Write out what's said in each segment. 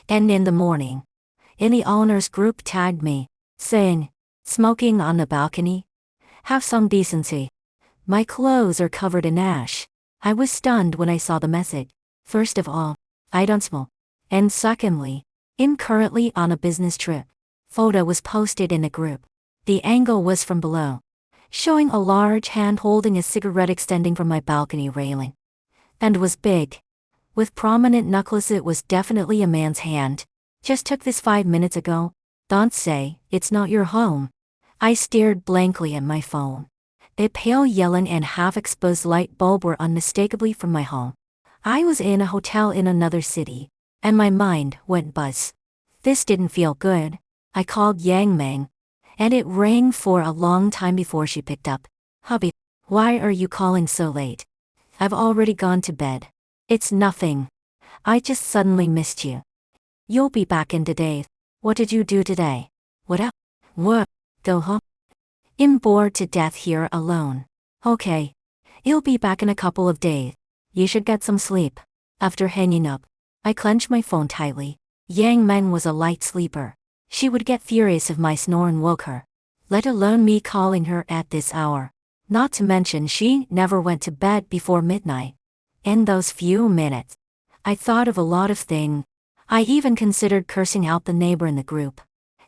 And in the morning, the owners group tagged me, saying, "Smoking on the balcony? Have some decency. My clothes are covered in ash." I was stunned when I saw the message. First of all, I don't smoke. And secondly, I'm currently on a business trip. Photo was posted in the group. The angle was from below, showing a large hand holding a cigarette extending from my balcony railing. And was big, with prominent knuckles. It was definitely a man's hand. "Just took this 5 minutes ago. Don't say it's not your home." I stared blankly at my phone. The pale yellow and half-exposed light bulb were unmistakably from my home. I was in a hotel in another city, and my mind went buzz. This didn't feel good. I called Yang Meng, and it rang for a long time before she picked up. "Hubby, why are you calling so late? I've already gone to bed." "It's nothing. I just suddenly missed you." "You'll be back in today. What did you do today?" "What up?" "What? Go home?" "I'm bored to death here alone." "Okay. You'll be back in a couple of days. You should get some sleep." After hanging up, I clenched my phone tightly. Yang Meng was a light sleeper. She would get furious if my snoring woke her, let alone me calling her at this hour. Not to mention she never went to bed before midnight. In those few minutes, I thought of a lot of things. I even considered cursing out the neighbor in the group,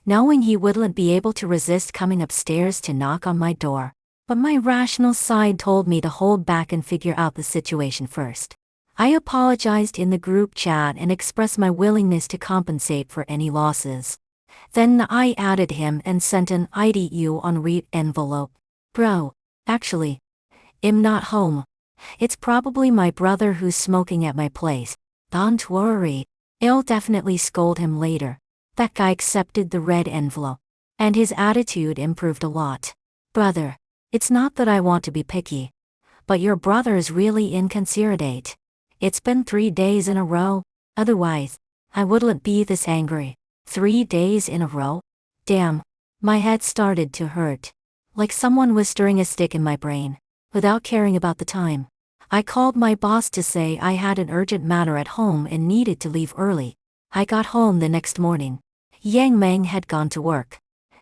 knowing he wouldn't be able to resist coming upstairs to knock on my door. But my rational side told me to hold back and figure out the situation first. I apologized in the group chat and expressed my willingness to compensate for any losses. Then I added him and sent an IDU on read envelope. "Bro, actually, I'm not home. It's probably my brother who's smoking at my place. Don't worry, I'll definitely scold him later." That guy accepted the red envelope, and his attitude improved a lot. "Brother, it's not that I want to be picky, but your brother is really inconsiderate. It's been 3 days in a row. Otherwise, I wouldn't be this angry." 3 days in a row? Damn. My head started to hurt, like someone was stirring a stick in my brain. Without caring about the time, I called my boss to say I had an urgent matter at home and needed to leave early. I got home the next morning. Yang Meng had gone to work,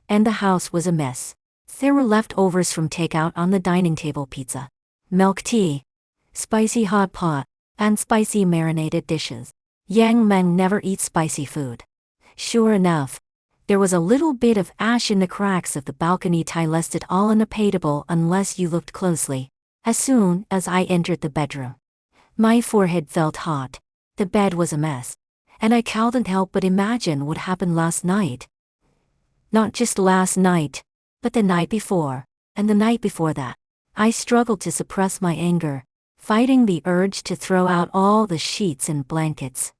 and the house was a mess. There were leftovers from takeout on the dining table: pizza, milk tea, spicy hot pot, and spicy marinated dishes. Yang Meng never eats spicy food. Sure enough, there was a little bit of ash in the cracks of the balcony tile, lest it all unpaintable unless you looked closely. As soon as I entered the bedroom, my forehead felt hot. The bed was a mess, and I couldn't help but imagine what happened last night. Not just last night, but the night before, and the night before that. I struggled to suppress my anger, fighting the urge to throw out all the sheets and blankets.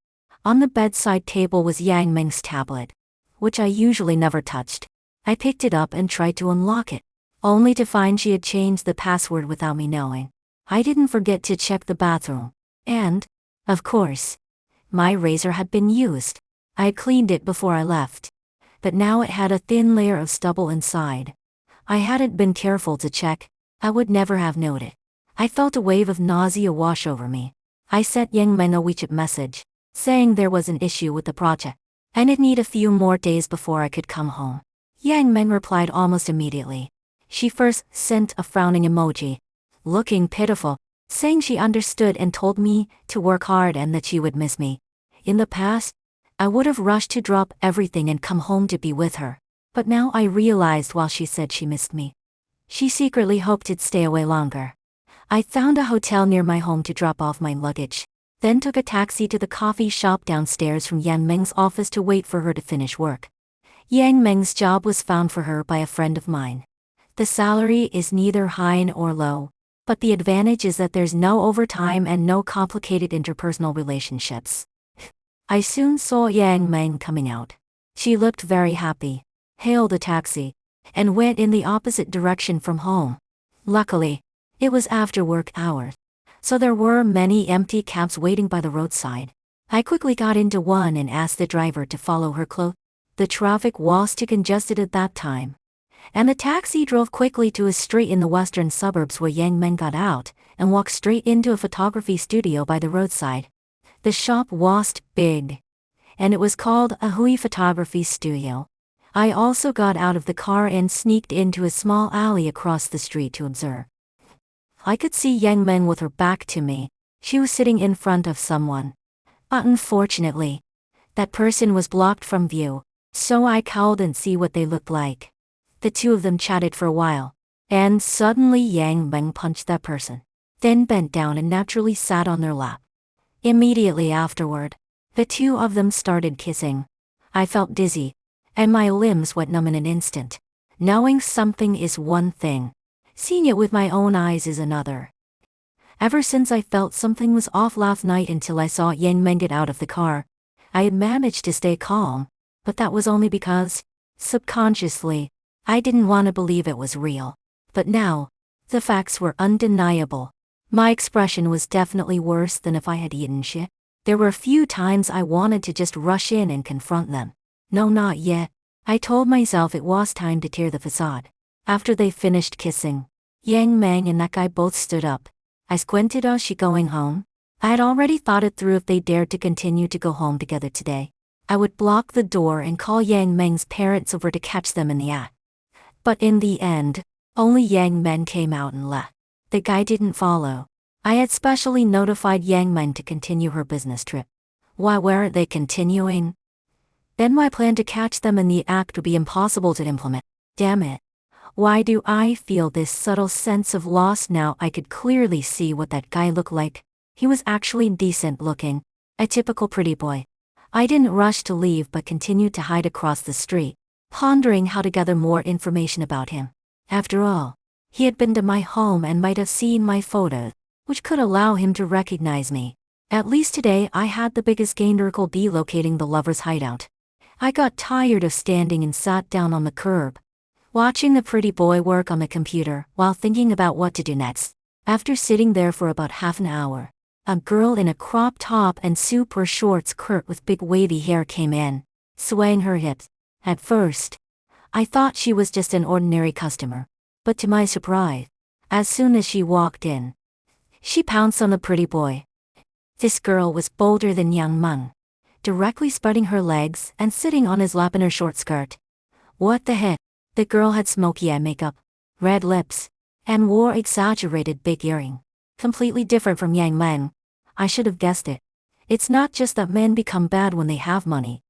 On the bedside table was Yang Meng's tablet, which I usually never touched. I picked it up and tried to unlock it, only to find she had changed the password without me knowing. I didn't forget to check the bathroom, and, of course, my razor had been used. I had cleaned it before I left, but now it had a thin layer of stubble inside. I hadn't been careful to check. I would never have noted. I felt a wave of nausea wash over me. I sent Yang Meng a WeChat message, saying there was an issue with the project, and it'd need a few more days before I could come home. Yang Meng replied almost immediately. She first sent a frowning emoji, looking pitiful, saying she understood and told me to work hard and that she would miss me. In the past, I would have rushed to drop everything and come home to be with her, but now I realized while she said she missed me, she secretly hoped to stay away longer. I found a hotel near my home to drop off my luggage, then took a taxi to the coffee shop downstairs from Yang Meng's office to wait for her to finish work. Yang Meng's job was found for her by a friend of mine. The salary is neither high nor low, but the advantage is that there's no overtime and no complicated interpersonal relationships. I soon saw Yang Meng coming out. She looked very happy, hailed a taxi, and went in the opposite direction from home. Luckily, it was after work hours, so there were many empty cabs waiting by the roadside. I quickly got into one and asked the driver to follow her close. The traffic was too congested at that time, and the taxi drove quickly to a street in the western suburbs where Yang Meng got out and walked straight into a photography studio by the roadside. The shop was big, and it was called a Hui Photography Studio. I also got out of the car and sneaked into a small alley across the street to observe. I could see Yang Meng with her back to me. She was sitting in front of someone. Unfortunately, that person was blocked from view, so I couldn't see what they looked like. The two of them chatted for a while, and suddenly Yang Meng punched that person, then bent down and naturally sat on their lap. Immediately afterward, the two of them started kissing. I felt dizzy, and my limbs went numb in an instant. Knowing something is one thing, seeing it with my own eyes is another. Ever since I felt something was off last night until I saw Yang Meng get out of the car, I had managed to stay calm, but that was only because, subconsciously, I didn't want to believe it was real. But now, the facts were undeniable. My expression was definitely worse than if I had eaten shit. There were a few times I wanted to just rush in and confront them. No, not yet. I told myself it was time to tear the facade. After they finished kissing, Yang Meng and that guy both stood up. I squinted. "Oh, she going home?" I had already thought it through. If they dared to continue to go home together today, I would block the door and call Yang Meng's parents over to catch them in the act. But in the end, only Yang Meng came out and left. The guy didn't follow. I had specially notified Yang Meng to continue her business trip. Why weren't they continuing? Then my plan to catch them in the act would be impossible to implement. Damn it. Why do I feel this subtle sense of loss now? I could clearly see what that guy looked like. He was actually decent looking, a typical pretty boy. I didn't rush to leave but continued to hide across the street, pondering how to gather more information about him. After all, he had been to my home and might have seen my photos, which could allow him to recognize me. At least today I had the biggest gain be locating the lover's hideout. I got tired of standing and sat down on the curb, watching the pretty boy work on the computer while thinking about what to do next. After sitting there for about half an hour, a girl in a crop top and super short skirt with big wavy hair came in, swaying her hips. At first, I thought she was just an ordinary customer, but to my surprise, as soon as she walked in, she pounced on the pretty boy. This girl was bolder than Yang Meng, directly spreading her legs and sitting on his lap in her short skirt. What the heck? The girl had smoky eye makeup, red lips, and wore exaggerated big earring. Completely different from Yang Meng. I should have guessed it. It's not just that men become bad when they have money.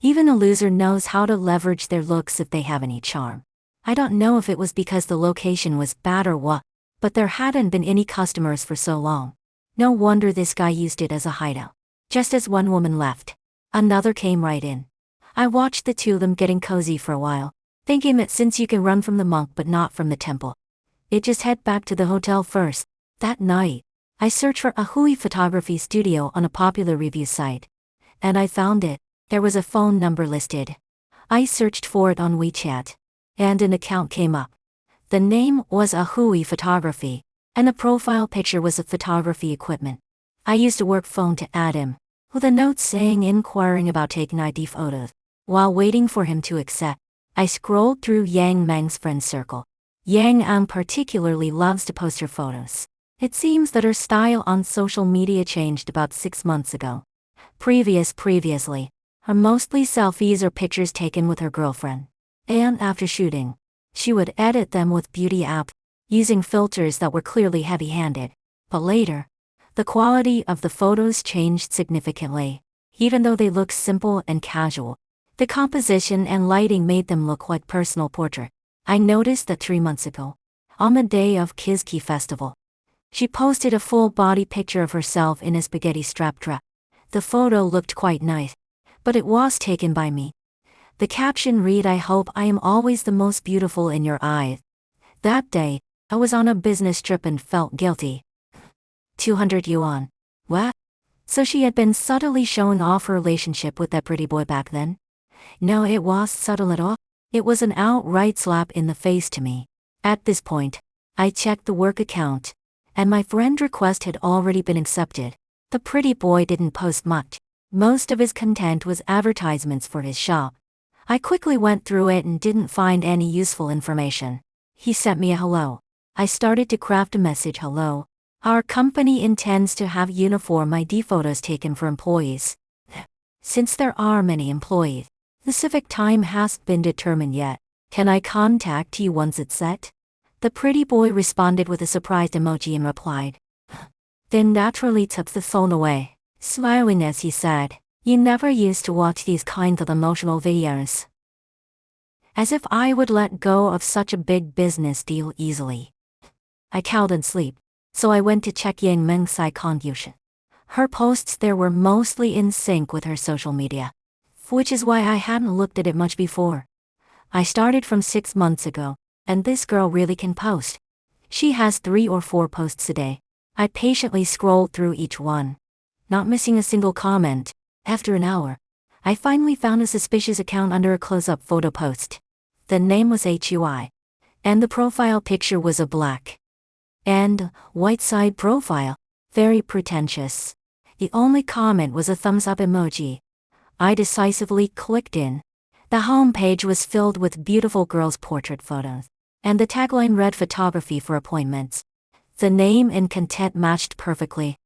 Even a loser knows how to leverage their looks if they have any charm. I don't know if it was because the location was bad or what, but there hadn't been any customers for so long. No wonder this guy used it as a hideout. Just as one woman left, another came right in. I watched the two of them getting cozy for a while, thinking that since you can run from the monk but not from the temple, it just head back to the hotel first. That night, I searched for a Hui photography studio on a popular review site, and I found it. There was a phone number listed. I searched for it on WeChat, and an account came up. The name was a Hui Photography, and the profile picture was of photography equipment. I used a work phone to add him, with a note saying inquiring about taking ID photos. While waiting for him to accept, I scrolled through Yang Meng's friend circle. Yang Ang particularly loves to post her photos. It seems that her style on social media changed about 6 months ago. Previously, her mostly selfies or pictures taken with her girlfriend. And after shooting, she would edit them with beauty apps, using filters that were clearly heavy-handed. But later, the quality of the photos changed significantly. Even though they looked simple and casual, the composition and lighting made them look like personal portraits. I noticed that 3 months ago, on the day of Kizki Festival, she posted a full-body picture of herself in a spaghetti strap dress. The photo looked quite nice, but it was taken by me. The caption read, "I hope I am always the most beautiful in your eyes." That day, I was on a business trip and felt guilty. 200 yuan. What? So she had been subtly showing off her relationship with that pretty boy back then? No, it wasn't subtle at all. It was an outright slap in the face to me. At this point, I checked the work account, and my friend request had already been accepted. The pretty boy didn't post much. Most of his content was advertisements for his shop. I quickly went through it and didn't find any useful information. He sent me a hello. I started to craft a message. "Hello. Our company intends to have uniform ID photos taken for employees. Since there are many employees, the civic time hasn't been determined yet. Can I contact you once it's set? The pretty boy responded with a surprised emoji and replied. Then naturally took the phone away, smiling as he said, "You never used to watch these kinds of emotional videos." As if I would let go of such a big business deal easily. I couldn't sleep, so I went to check Yang Meng's contribution. Her posts there were mostly in sync with her social media, which is why I hadn't looked at it much before. I started from 6 months ago, and this girl really can post. She has 3 or 4 posts a day. I patiently scrolled through each one, not missing a single comment. After an hour, I finally found a suspicious account under a close-up photo post. The name was Hui, and the profile picture was a black and white side profile, very pretentious. The only comment was a thumbs-up emoji. I decisively clicked in. The homepage was filled with beautiful girls' portrait photos, and the tagline read "Photography for appointments." The name and content matched perfectly.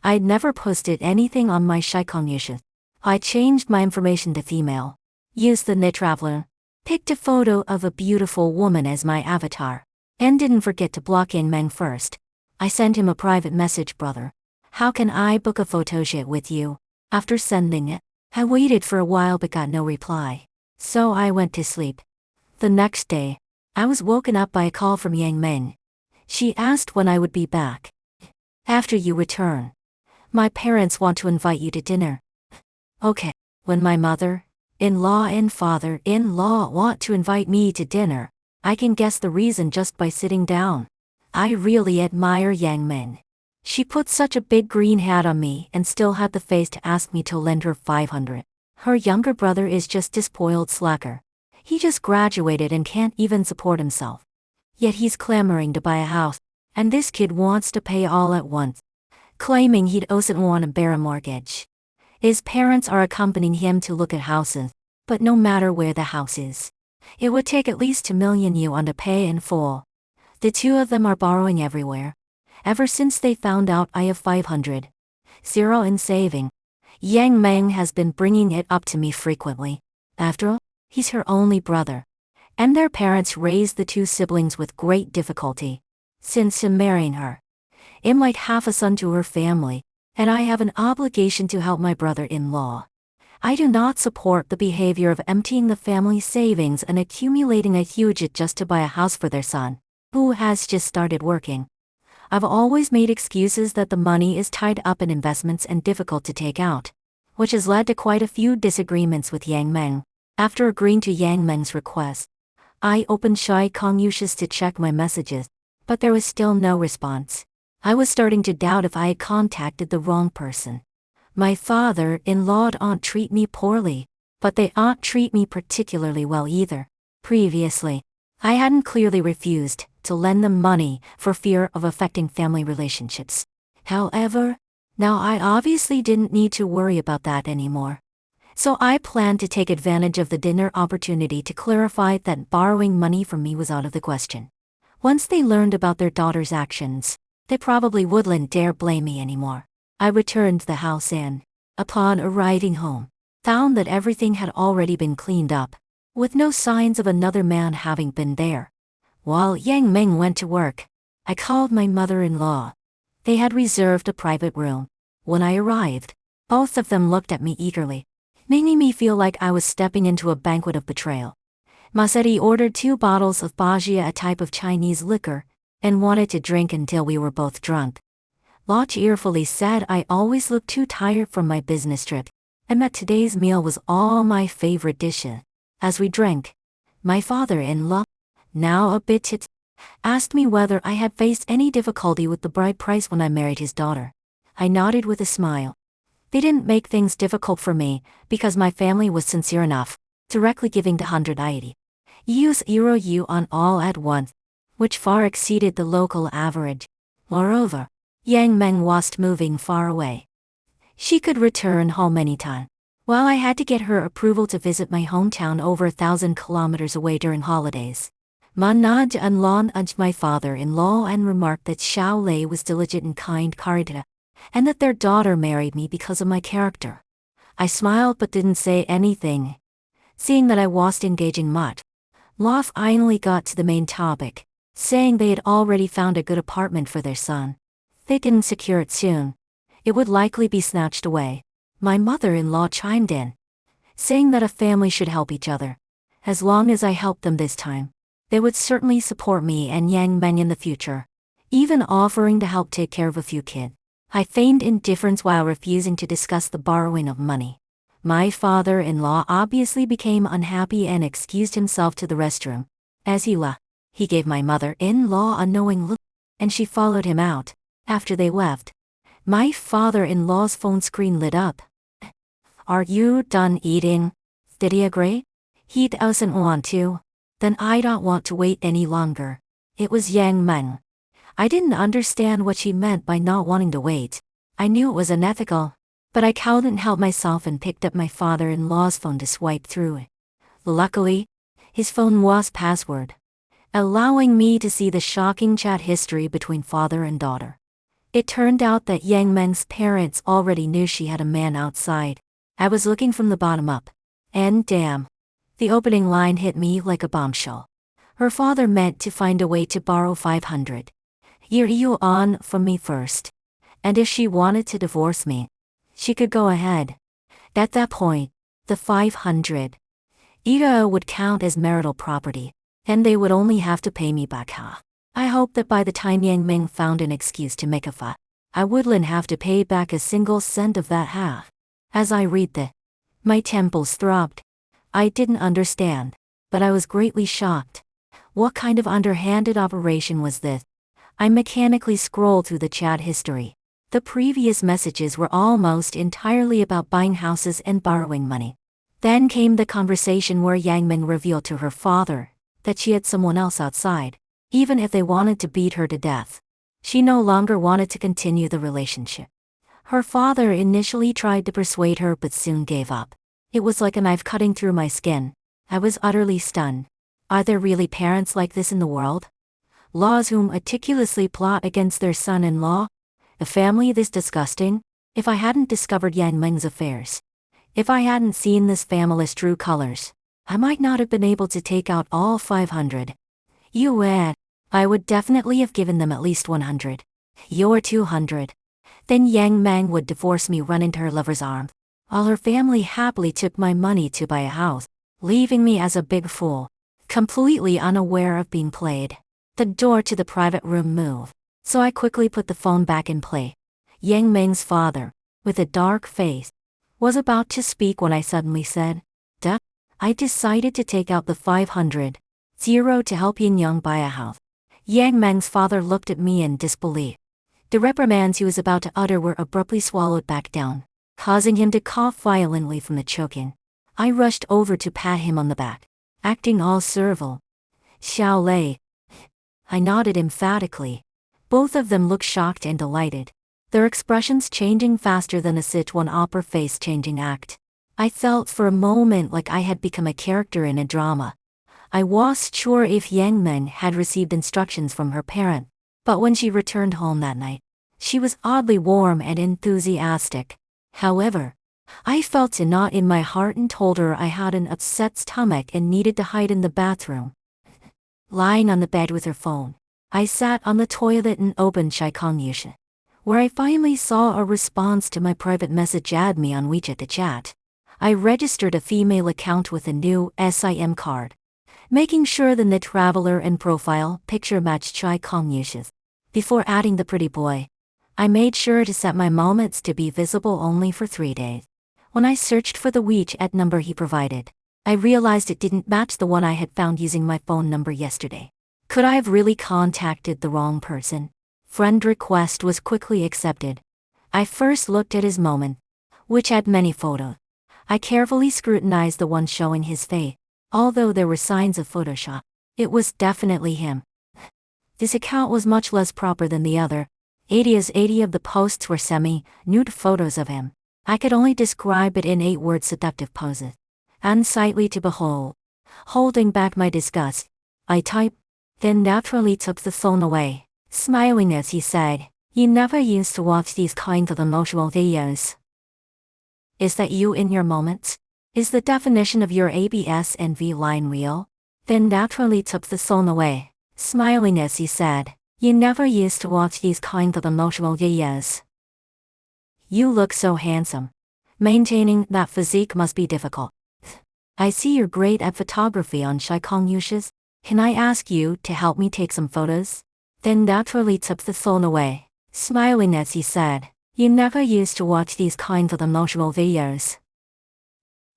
I'd never posted anything on my Shikonyusha. I changed my information to female, used the Knit Traveler, picked a photo of a beautiful woman as my avatar, and didn't forget to block Yang Meng first. I sent him a private message, "Brother, how can I book a photo shoot with you?" After sending it, I waited for a while but got no reply, so I went to sleep. The next day, I was woken up by a call from Yang Meng. She asked when I would be back. "After you return. My parents want to invite you to dinner." Okay, when my mother-in-law and father-in-law want to invite me to dinner, I can guess the reason just by sitting down. I really admire Yang Meng. She put such a big green hat on me and still had the face to ask me to lend her 500. Her younger brother is just a spoiled slacker. He just graduated and can't even support himself. Yet he's clamoring to buy a house, and this kid wants to pay all at once, claiming he doesn't want to bear a mortgage. His parents are accompanying him to look at houses, but no matter where the house is, it would take at least 2 million yuan to pay in full. The two of them are borrowing everywhere. Ever since they found out I have 500 in saving, Yang Meng has been bringing it up to me frequently. After all, he's her only brother, and their parents raised the 2 siblings with great difficulty. Since him marrying her, it might have a son to her family, and I have an obligation to help my brother-in-law. I do not support the behavior of emptying the family savings and accumulating a huge debt just to buy a house for their son, who has just started working. I've always made excuses that the money is tied up in investments and difficult to take out, which has led to quite a few disagreements with Yang Meng. After agreeing to Yang Meng's request, I opened Shai Kongyushis to check my messages, but there was still no response. I was starting to doubt if I had contacted the wrong person. My father-in-law don't treat me poorly, but they don't treat me particularly well either. Previously, I hadn't clearly refused to lend them money for fear of affecting family relationships. However, now I obviously didn't need to worry about that anymore. So I planned to take advantage of the dinner opportunity to clarify that borrowing money from me was out of the question. Once they learned about their daughter's actions, they probably wouldn't dare blame me anymore. I returned to the house and, upon arriving home, found that everything had already been cleaned up, with no signs of another man having been there. While Yang Meng went to work, I called my mother-in-law. They had reserved a private room. When I arrived, both of them looked at me eagerly, making me feel like I was stepping into a banquet of betrayal. Ma said he ordered 2 bottles of bajia, a type of Chinese liquor, and wanted to drink until we were both drunk. Law cheerfully said I always looked too tired from my business trip, and that today's meal was all my favorite dishes. As we drank, my father-in-law, now a bit tipsy, asked me whether I had faced any difficulty with the bride price when I married his daughter. I nodded with a smile. They didn't make things difficult for me, because my family was sincere enough, directly giving the 180 euro on all at once, which far exceeded the local average. Moreover, Yang Meng wasn't moving far away. She could return home anytime, while I had to get her approval to visit my hometown over 1,000 kilometers away during holidays. Ma nodded and nudged my father-in-law and remarked that Xiao Lei was diligent and kind-hearted, and that their daughter married me because of my character. I smiled but didn't say anything. Seeing that I wasn't engaging much, Law finally got to the main topic, saying they had already found a good apartment for their son. They didn't secure it soon. It would likely be snatched away. My mother-in-law chimed in, saying that a family should help each other. As long as I helped them this time, they would certainly support me and Yang Meng in the future, even offering to help take care of a few kids. I feigned indifference while refusing to discuss the borrowing of money. My father-in-law obviously became unhappy and excused himself to the restroom. As he left, he gave my mother-in-law a knowing look, and she followed him out. After they left, my father-in-law's phone screen lit up. "Are you done eating?" Did he agree? He doesn't want to. Then I don't want to wait any longer. It was Yang Meng. I didn't understand what she meant by not wanting to wait. I knew it was unethical, but I couldn't help myself and picked up my father-in-law's phone to swipe through it. Luckily, his phone was password, allowing me to see the shocking chat history between father and daughter. It turned out that Yang Meng's parents already knew she had a man outside. I was looking from the bottom up, and damn, the opening line hit me like a bombshell. Her father meant to find a way to borrow 500 yuan from me first, and if she wanted to divorce me, she could go ahead. At that point, the 500 yuan would count as marital property, and they would only have to pay me back half. I hoped that by the time Yang Meng found an excuse to make a fuss, I wouldn't have to pay back a single cent of that half. As I read my temples throbbed. I didn't understand, but I was greatly shocked. What kind of underhanded operation was this? I mechanically scrolled through the chat history. The previous messages were almost entirely about buying houses and borrowing money. Then came the conversation where Yang Meng revealed to her father that she had someone else outside, even if they wanted to beat her to death. She no longer wanted to continue the relationship. Her father initially tried to persuade her but soon gave up. It was like a knife cutting through my skin. I was utterly stunned. Are there really parents like this in the world? Laws whom meticulously plot against their son-in-law? A family this disgusting? If I hadn't discovered Yang Meng's affairs, if I hadn't seen this family's true colors, I might not have been able to take out all 500 yuan. I would definitely have given them at least 100 or 200. Then Yang Meng would divorce me, run into her lover's arms, while her family happily took my money to buy a house, leaving me as a big fool, completely unaware of being played. The door to the private room moved, so I quickly put the phone back in play. Yang Meng's father, with a dark face, was about to speak when I suddenly said, "Duh." I decided to take out the 500 to help Yin Yang buy a house. Yang Meng's father looked at me in disbelief. The reprimands he was about to utter were abruptly swallowed back down, causing him to cough violently from the choking. I rushed over to pat him on the back, acting all servile. "Xiao Lei." I nodded emphatically. Both of them looked shocked and delighted, their expressions changing faster than a Sichuan opera face-changing act. I felt for a moment like I had become a character in a drama. I wasn't sure if Yang Meng had received instructions from her parent, but when she returned home that night, she was oddly warm and enthusiastic. However, I felt a knot in my heart and told her I had an upset stomach and needed to hide in the bathroom. Lying on the bed with her phone, I sat on the toilet and opened Shikong Yusha, where I finally saw a response to my private message. Add me on WeChat to chat. I registered a female account with a new SIM card, making sure the traveler and profile picture matched Shikong Yusha's. Before adding the pretty boy, I made sure to set my moments to be visible only for 3 days. When I searched for the WeChat number he provided, I realized it didn't match the one I had found using my phone number yesterday. Could I have really contacted the wrong person? Friend request was quickly accepted. I first looked at his moment, which had many photos. I carefully scrutinized the one showing his face. Although there were signs of Photoshop, it was definitely him. This account was much less proper than the other. 80 of the posts were semi-nude photos of him. I could only describe it in 8 words: seductive poses, unsightly to behold. Holding back my disgust, I typed, then naturally took the phone away, smiling as he said, "You never used to watch these kinds of emotional videos." Is that you in your moments? Is the definition of your ABS and V line real? Then naturally took the phone away, smiling as he said, "You never used to watch these kind of emotional videos. You look so handsome. Maintaining that physique must be difficult. I see you're great at photography on reconcile. Can I ask you to help me take some photos?" Then naturally took the phone away, smiling as he said, "You never used to watch these kinds of emotional videos."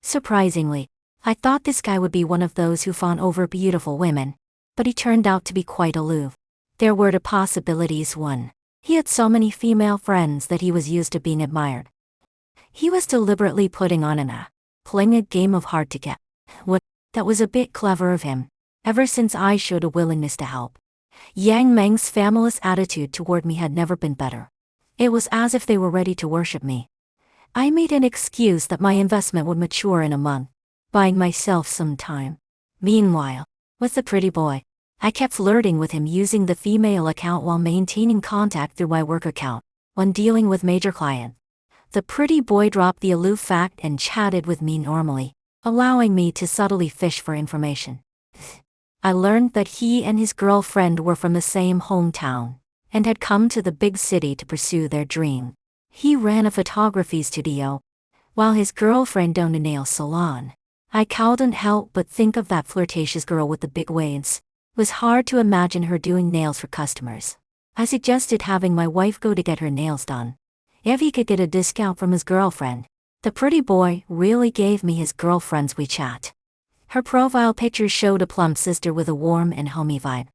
Surprisingly, I thought this guy would be one of those who fawn over beautiful women, but he turned out to be quite aloof. There were the possibilities. 1. He had so many female friends that he was used to being admired. He was deliberately putting on playing a game of hard to get. That was a bit clever of him, ever since I showed a willingness to help. Yang Meng's family's attitude toward me had never been better. It was as if they were ready to worship me. I made an excuse that my investment would mature in a month, buying myself some time. Meanwhile, with the pretty boy, I kept flirting with him using the female account while maintaining contact through my work account. When dealing with major clients, the pretty boy dropped the aloof fact and chatted with me normally, allowing me to subtly fish for information. I learned that he and his girlfriend were from the same hometown, and had come to the big city to pursue their dream. He ran a photography studio, while his girlfriend owned a nail salon. I couldn't help but think of that flirtatious girl with the big waves. It was hard to imagine her doing nails for customers. I suggested having my wife go to get her nails done, if he could get a discount from his girlfriend. The pretty boy really gave me his girlfriend's WeChat. Her profile picture showed a plump sister with a warm and homey vibe.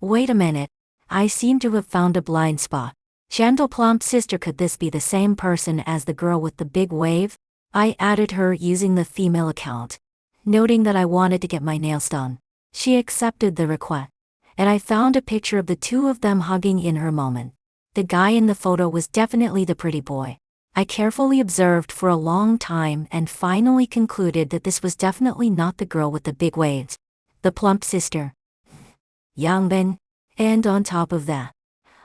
Wait a minute, I seem to have found a blind spot. Gentle plump sister, could this be the same person as the girl with the big wave? I added her using the female account, noting that I wanted to get my nails done. She accepted the request, and I found a picture of the two of them hugging in her moment. The guy in the photo was definitely the pretty boy. I carefully observed for a long time and finally concluded that this was definitely not the girl with the big waves, the plump sister, Yang Bin. And on top of that,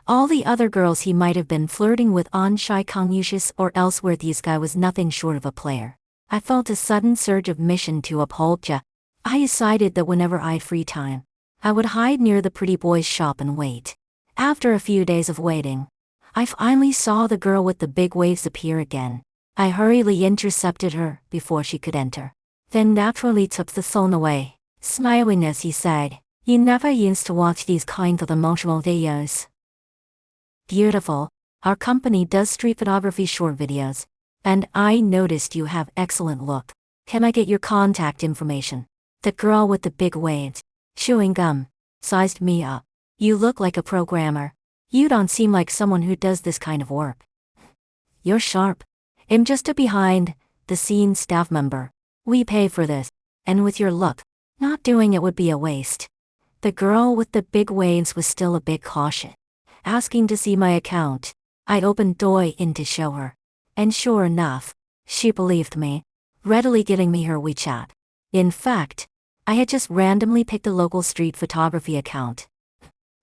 all the other girls he might have been flirting with on reconcile or elsewhere, this guy was nothing short of a player. I felt a sudden surge of mission to uphold ya. I decided that whenever I had free time, I would hide near the pretty boy's shop and wait. After a few days of waiting, I finally saw the girl with the big waves appear again. I hurriedly intercepted her before she could enter, then naturally took the phone away, smiling as he said, "You never used to watch these kinds of emotional videos." Beautiful. Our company does street photography short videos, and I noticed you have excellent look. Can I get your contact information? The girl with the big waves, chewing gum, sized me up. "You look like a programmer. You don't seem like someone who does this kind of work." "You're sharp. I'm just a behind-the-scenes staff member. We pay for this, and with your luck, not doing it would be a waste." The girl with the big waves was still a bit cautious, asking to see my account. I opened Doi in to show her, and sure enough, she believed me, readily giving me her WeChat. In fact, I had just randomly picked a local street photography account.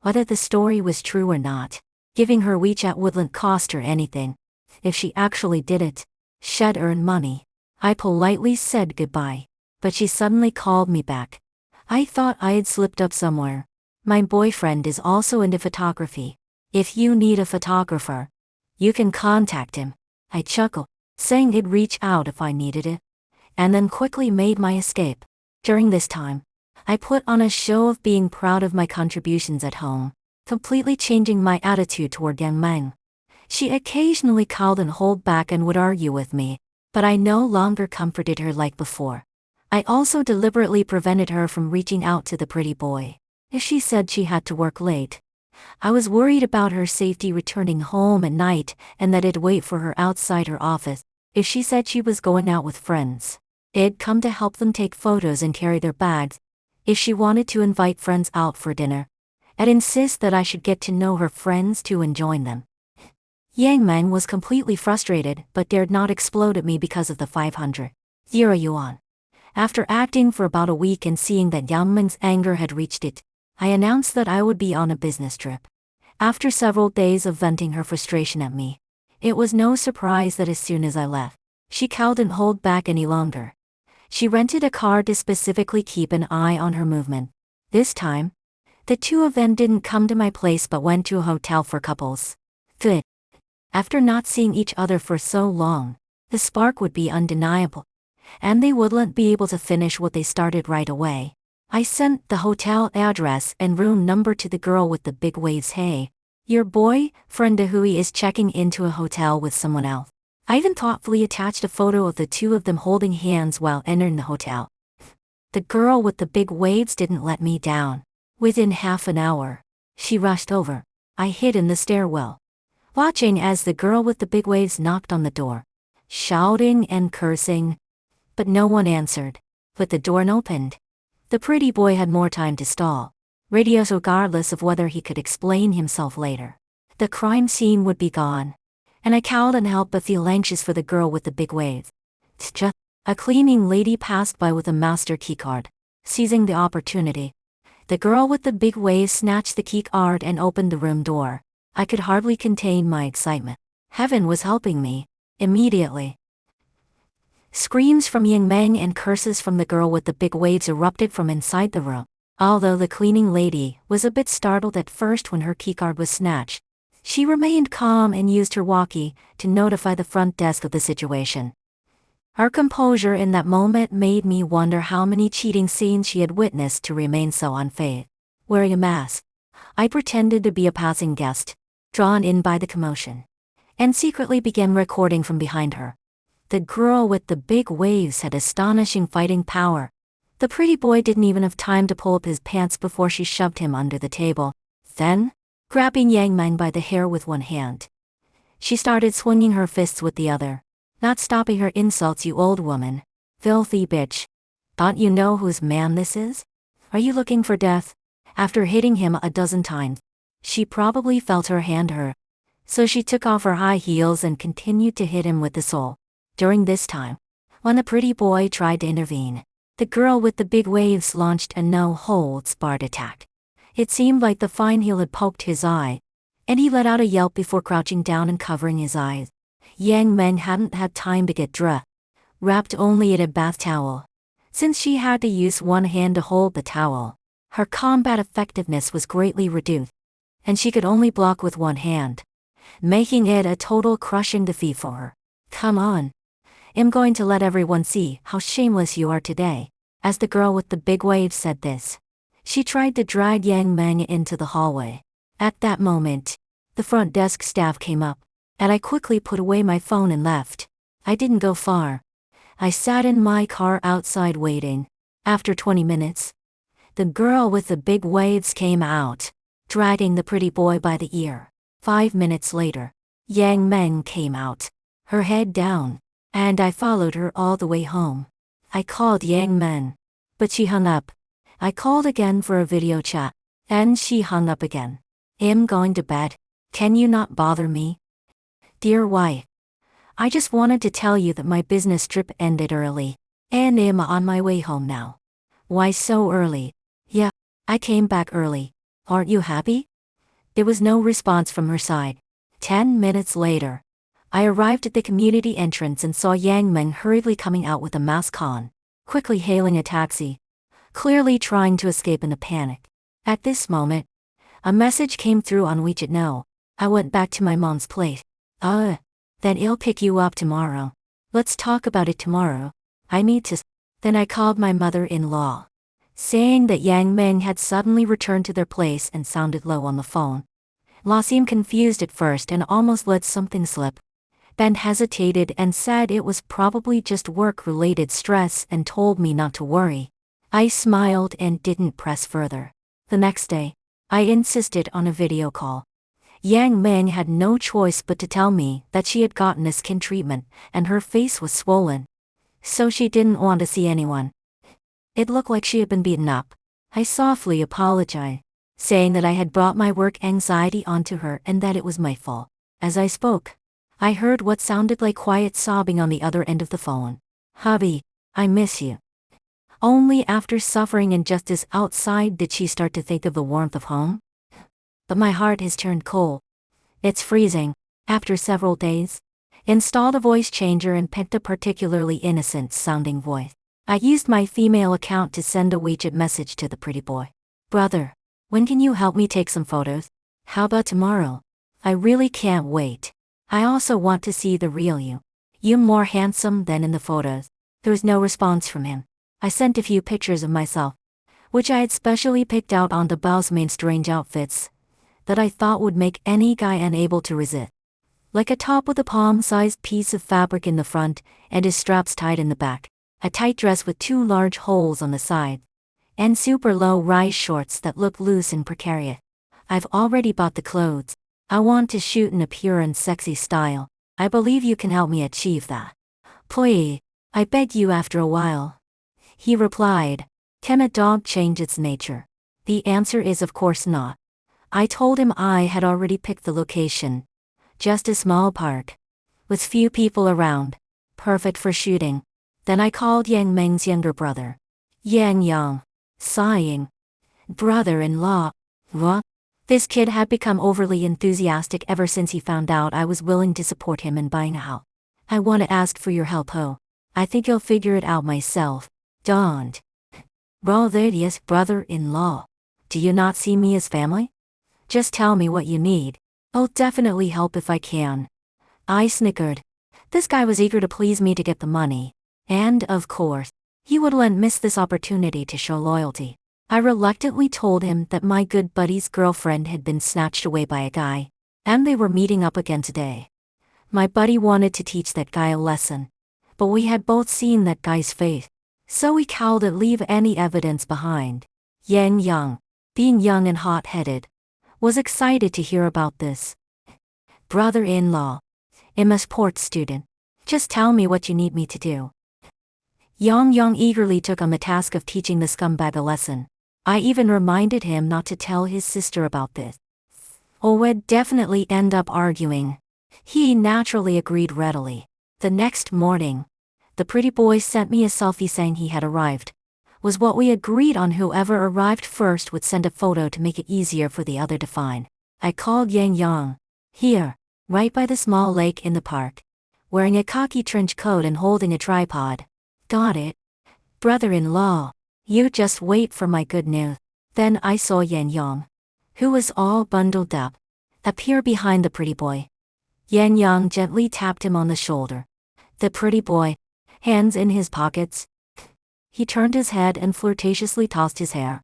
Whether the story was true or not, giving her WeChat wouldn't cost her anything. If she actually did it, she'd earn money. I politely said goodbye, but she suddenly called me back. I thought I had slipped up somewhere. "My boyfriend is also into photography. If you need a photographer, you can contact him." I chuckled, saying he'd reach out if I needed it, and then quickly made my escape. During this time, I put on a show of being proud of my contributions at home, completely changing my attitude toward Yang Meng. She occasionally called and hold back and would argue with me, but I no longer comforted her like before. I also deliberately prevented her from reaching out to the pretty boy. If she said she had to work late, I was worried about her safety returning home at night and that it'd wait for her outside her office. If she said she was going out with friends, it'd come to help them take photos and carry their bags. If she wanted to invite friends out for dinner, I'd insist that I should get to know her friends too and join them. Yang Meng was completely frustrated but dared not explode at me because of the 500 yuan. After acting for about a week and seeing that Yang Meng's anger had reached it, I announced that I would be on a business trip. After several days of venting her frustration at me, it was no surprise that as soon as I left, She couldn't hold back any longer. She rented a car to specifically keep an eye on her movement. This time, the two of them didn't come to my place but went to a hotel for couples. Good. After not seeing each other for so long, the spark would be undeniable, and they wouldn't be able to finish what they started right away. I sent the hotel address and room number to the girl with the big waves. Hey, your boyfriend Hui is checking into a hotel with someone else. I even thoughtfully attached a photo of the two of them holding hands while entering the hotel. The girl with the big waves didn't let me down. Within half an hour, she rushed over. I hid in the stairwell, watching as the girl with the big waves knocked on the door, shouting and cursing. But no one answered. But the door opened. The pretty boy had more time to stall, radios regardless of whether he could explain himself later. The crime scene would be gone, and I couldn't help but feel anxious for the girl with the big waves. Just a cleaning lady passed by with a master keycard. Seizing the opportunity, the girl with the big waves snatched the keycard and opened the room door. I could hardly contain my excitement. Heaven was helping me. Immediately, screams from Yang Meng and curses from the girl with the big waves erupted from inside the room. Although the cleaning lady was a bit startled at first when her keycard was snatched, she remained calm and used her walkie to notify the front desk of the situation. Her composure in that moment made me wonder how many cheating scenes she had witnessed to remain so unfazed. Wearing a mask, I pretended to be a passing guest, drawn in by the commotion, and secretly began recording from behind her. The girl with the big waves had astonishing fighting power. The pretty boy didn't even have time to pull up his pants before she shoved him under the table. Then, grabbing Yang Meng by the hair with one hand, she started swinging her fists with the other. Not stopping her insults. You old woman. Filthy bitch. Don't you know whose man this is? Are you looking for death? After hitting him a dozen times, she probably felt her hand hurt. So she took off her high heels and continued to hit him with the sole. During this time, when the pretty boy tried to intervene, the girl with the big waves launched a no-holds-barred attack. It seemed like the fine heel had poked his eye, and he let out a yelp before crouching down and covering his eyes. Yang Meng hadn't had time to get dressed, wrapped only in a bath towel. Since she had to use one hand to hold the towel, her combat effectiveness was greatly reduced, and she could only block with one hand, making it a total crushing defeat for her. Come on. I'm going to let everyone see how shameless you are today. As the girl with the big waves said this, she tried to drag Yang Meng into the hallway. At that moment, the front desk staff came up, and I quickly put away my phone and left. I didn't go far. I sat in my car outside waiting. After 20 minutes, the girl with the big waves came out, dragging the pretty boy by the ear. 5 minutes later, Yang Meng came out, her head down, and I followed her all the way home. I called Yang Meng, but she hung up. I called again for a video chat, and she hung up again. I'm going to bed. Can you not bother me? Dear wife, I just wanted to tell you that my business trip ended early, and I'm on my way home now. Why so early? Yeah, I came back early. Aren't you happy? There was no response from her side. 10 minutes later, I arrived at the community entrance and saw Yang Meng hurriedly coming out with a mask on, quickly hailing a taxi, clearly trying to escape in a panic. At this moment, a message came through on WeChat. No, I went back to my mom's place. Then I'll pick you up tomorrow. Let's talk about it tomorrow. I need to. Then I called my mother-in-law, saying that Yang Meng had suddenly returned to their place and sounded low on the phone. La seemed confused at first and almost let something slip. Ben hesitated and said it was probably just work-related stress and told me not to worry. I smiled and didn't press further. The next day, I insisted on a video call. Yang Meng had no choice but to tell me that she had gotten a skin treatment and her face was swollen, so she didn't want to see anyone. It looked like she had been beaten up. I softly apologized, saying that I had brought my work anxiety onto her and that it was my fault. As I spoke, I heard what sounded like quiet sobbing on the other end of the phone. Hubby, I miss you. Only after suffering injustice outside did she start to think of the warmth of home. But my heart has turned cold. It's freezing. After several days, installed a voice changer and picked a particularly innocent-sounding voice. I used my female account to send a WeChat message to the pretty boy. Brother, when can you help me take some photos? How about tomorrow? I really can't wait. I also want to see the real you. You're more handsome than in the photos. There was no response from him. I sent a few pictures of myself, which I had specially picked out on the Balmain strange outfits that I thought would make any guy unable to resist. Like a top with a palm-sized piece of fabric in the front and his straps tied in the back, a tight dress with 2 large holes on the side, and super low-rise shorts that look loose and precarious. I've already bought the clothes. I want to shoot in a pure and sexy style. I believe you can help me achieve that. Please, I beg you after a while. He replied. Can a dog change its nature? The answer is of course not. I told him I had already picked the location. Just a small park, with few people around, perfect for shooting. Then I called Yang Meng's younger brother, Yang Yang, sighing. Brother-in-law, what? This kid had become overly enthusiastic ever since he found out I was willing to support him in buying a house. I want to ask for your help, ho. I think I'll figure it out myself. Don't. Yes, brother-in-law. Do you not see me as family? Just tell me what you need. I'll definitely help if I can. I snickered. This guy was eager to please me to get the money. And, of course, he wouldn't miss this opportunity to show loyalty. I reluctantly told him that my good buddy's girlfriend had been snatched away by a guy, and they were meeting up again today. My buddy wanted to teach that guy a lesson, but we had both seen that guy's face, so we cowed at leave any evidence behind. Yang Yang, being young and hot-headed, was excited to hear about this. Brother-in-law, I'm a sports student. Just tell me what you need me to do. Yang Yang eagerly took on the task of teaching the scumbag a lesson. I even reminded him not to tell his sister about this, or would definitely end up arguing. He naturally agreed readily. The next morning, the pretty boy sent me a selfie saying he had arrived. Was what we agreed on. Whoever arrived first would send a photo to make it easier for the other to find. I called Yang Yang. Here, right by the small lake in the park, wearing a khaki trench coat and holding a tripod. Got it. Brother-in-law, you just wait for my good news. Then I saw Yang Yang, who was all bundled up, appear behind the pretty boy. Yang Yang gently tapped him on the shoulder. The pretty boy, hands in his pockets. He turned his head and flirtatiously tossed his hair,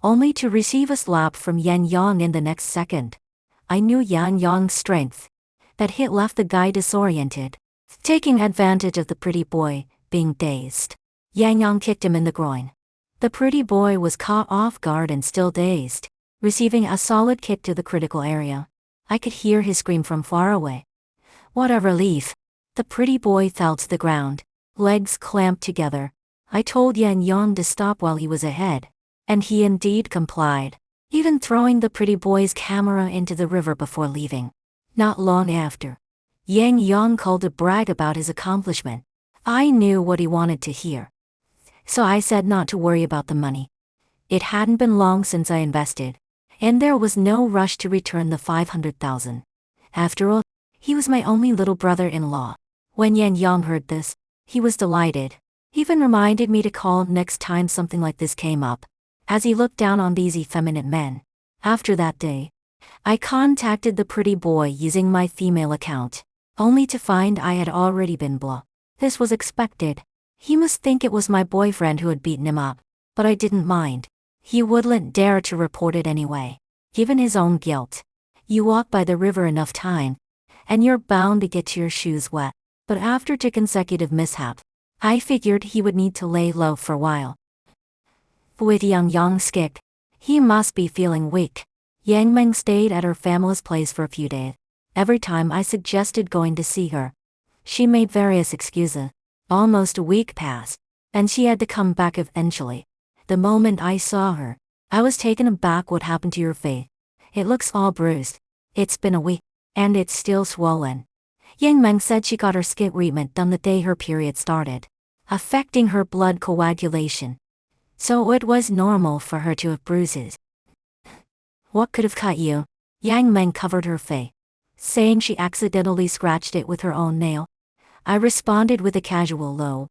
only to receive a slap from Yang Yang in the next second. I knew Yang Yang's strength. That hit left the guy disoriented, taking advantage of the pretty boy being dazed. Yang Yang kicked him in the groin. The pretty boy was caught off guard and still dazed, receiving a solid kick to the critical area. I could hear his scream from far away. What a relief. The pretty boy fell to the ground, legs clamped together. I told Yang Yang to stop while he was ahead, and he indeed complied, even throwing the pretty boy's camera into the river before leaving. Not long after, Yang Yang called to brag about his accomplishment. I knew what he wanted to hear, so I said not to worry about the money. It hadn't been long since I invested, and there was no rush to return the 500,000. After all, he was my only little brother-in-law. When Yang Yang heard this, he was delighted. Even reminded me to call next time something like this came up, as he looked down on these effeminate men. After that day, I contacted the pretty boy using my female account, only to find I had already been blocked. This was expected. He must think it was my boyfriend who had beaten him up, but I didn't mind. He wouldn't dare to report it anyway, given his own guilt. You walk by the river enough time, and you're bound to get your shoes wet. But after 2 consecutive mishaps, I figured he would need to lay low for a while. With Yang Yang's kick, he must be feeling weak. Yang Meng stayed at her family's place for a few days. Every time I suggested going to see her, she made various excuses. Almost a week passed, and she had to come back eventually. The moment I saw her, I was taken aback. What happened to your face? It looks all bruised. It's been a week, and it's still swollen. Yang Meng said she got her skin treatment done the day her period started, affecting her blood coagulation. So it was normal for her to have bruises. What could have cut you? Yang Meng covered her face. saying she accidentally scratched it with her own nail. I responded with a casual low,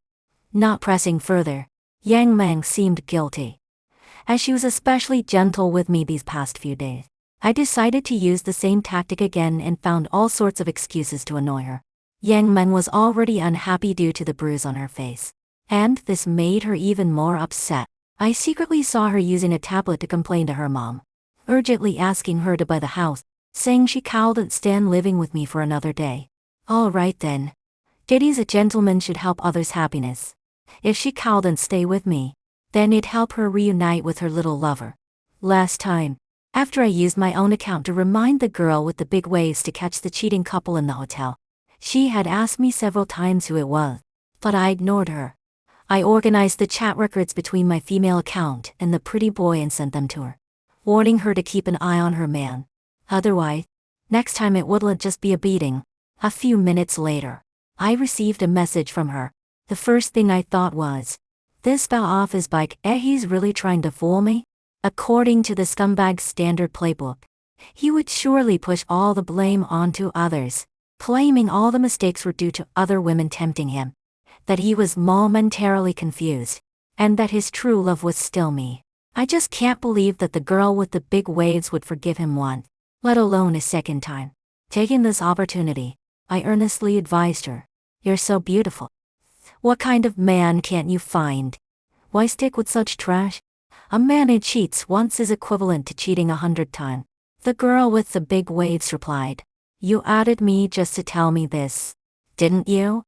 not pressing further. Yang Meng seemed guilty, as she was especially gentle with me these past few days. I decided to use the same tactic again and found all sorts of excuses to annoy her. Yang Meng was already unhappy due to the bruise on her face, and this made her even more upset. I secretly saw her using a tablet to complain to her mom, urgently asking her to buy the house, saying she couldn't stand living with me for another day. All right then. Diddy's a gentleman should help others' happiness. If she couldn't stay with me, then it'd help her reunite with her little lover. Last time, after I used my own account to remind the girl with the big waves to catch the cheating couple in the hotel, she had asked me several times who it was, but I ignored her. I organized the chat records between my female account and the pretty boy and sent them to her, warning her to keep an eye on her man. Otherwise, next time it wouldn't just be a beating. A few minutes later, I received a message from her. The first thing I thought was, this fell off his bike, he's really trying to fool me? According to the scumbag's standard playbook, he would surely push all the blame onto others, claiming all the mistakes were due to other women tempting him, that he was momentarily confused, and that his true love was still me. I just can't believe that the girl with the big waves would forgive him once, let alone a second time. Taking this opportunity, I earnestly advised her, "You're so beautiful. What kind of man can't you find? Why stick with such trash? A man who cheats once is equivalent to cheating 100 times. The girl with the big waves replied, "You added me just to tell me this, didn't you?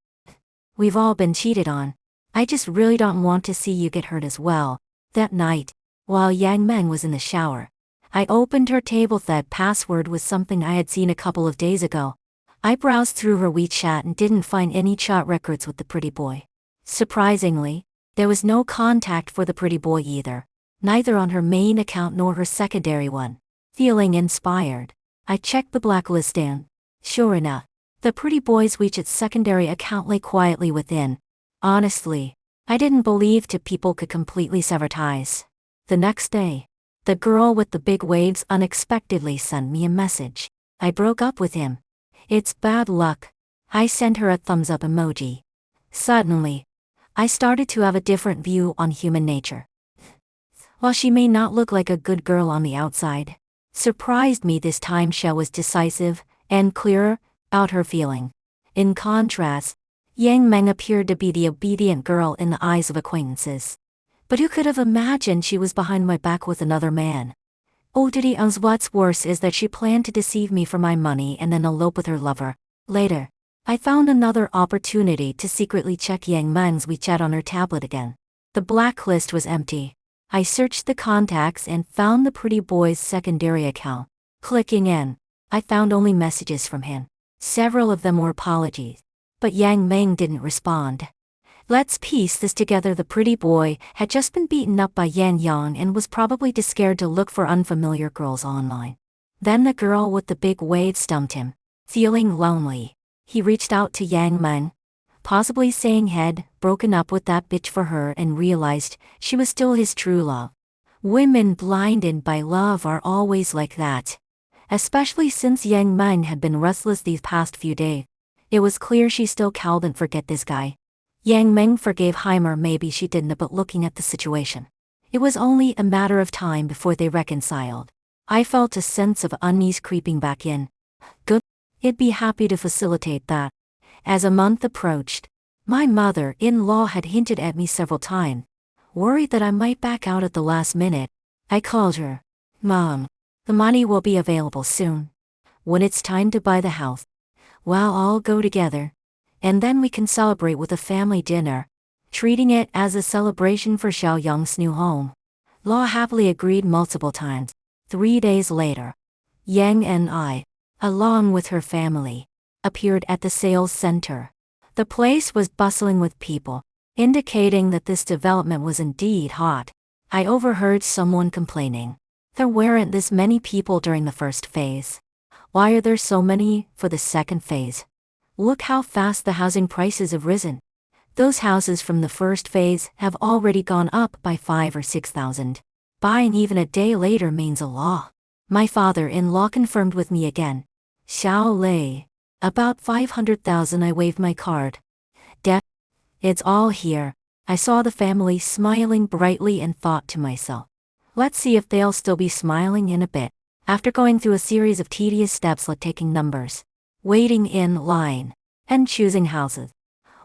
We've all been cheated on. I just really don't want to see you get hurt as well." That night, while Yang Meng was in the shower, I opened her table. That password was something I had seen a couple of days ago. I browsed through her WeChat and didn't find any chat records with the pretty boy. Surprisingly, there was no contact for the pretty boy either, neither on her main account nor her secondary one. Feeling inspired, I checked the blacklist and, sure enough, the pretty boy's WeChat secondary account lay quietly within. Honestly, I didn't believe two people could completely sever ties. The next day, the girl with the big waves unexpectedly sent me a message. I broke up with him. It's bad luck. I sent her a thumbs up emoji. Suddenly, I started to have a different view on human nature. While she may not look like a good girl on the outside, surprised me this time she was decisive and clearer about her feeling. In contrast, Yang Meng appeared to be the obedient girl in the eyes of acquaintances. But who could have imagined she was behind my back with another man? Diddy owns. What's worse is that she planned to deceive me for my money and then elope with her lover. Later, I found another opportunity to secretly check Yang Meng's WeChat on her tablet again. The blacklist was empty. I searched the contacts and found the pretty boy's secondary account. Clicking in, I found only messages from him. Several of them were apologies, but Yang Meng didn't respond. Let's piece this together. The pretty boy had just been beaten up by Yan Yang and was probably too scared to look for unfamiliar girls online. Then the girl with the big waves stumped him. Feeling lonely, he reached out to Yang Meng, possibly saying he'd broken up with that bitch for her and realized she was still his true love. Women blinded by love are always like that. Especially since Yang Meng had been restless these past few days. It was clear she still couldn't forget this guy. Yang Meng forgave Heimer. Maybe she didn't, but looking at the situation, it was only a matter of time before they reconciled. I felt a sense of unease creeping back in. Good. I'd be happy to facilitate that. As a month approached, my mother-in-law had hinted at me several times, worried that I might back out at the last minute. I called her. "Mom, the money will be available soon. When it's time to buy the house, we'll all go together, and then we can celebrate with a family dinner," treating it as a celebration for Xiao Yang's new home. Law happily agreed multiple times. 3 days later, Yang and I, along with her family, appeared at the sales center. The place was bustling with people, indicating that this development was indeed hot. I overheard someone complaining, "There weren't this many people during the first phase. Why are there so many for the second phase? Look how fast the housing prices have risen. Those houses from the first phase have already gone up by 5,000 or 6,000. Buying even a day later means a law." My father-in-law confirmed with me again. Xiao Lei. About 500,000. I waved my card. Dad, it's all here. I saw the family smiling brightly and thought to myself, let's see if they'll still be smiling in a bit. After going through a series of tedious steps like taking numbers, waiting in line, and choosing houses,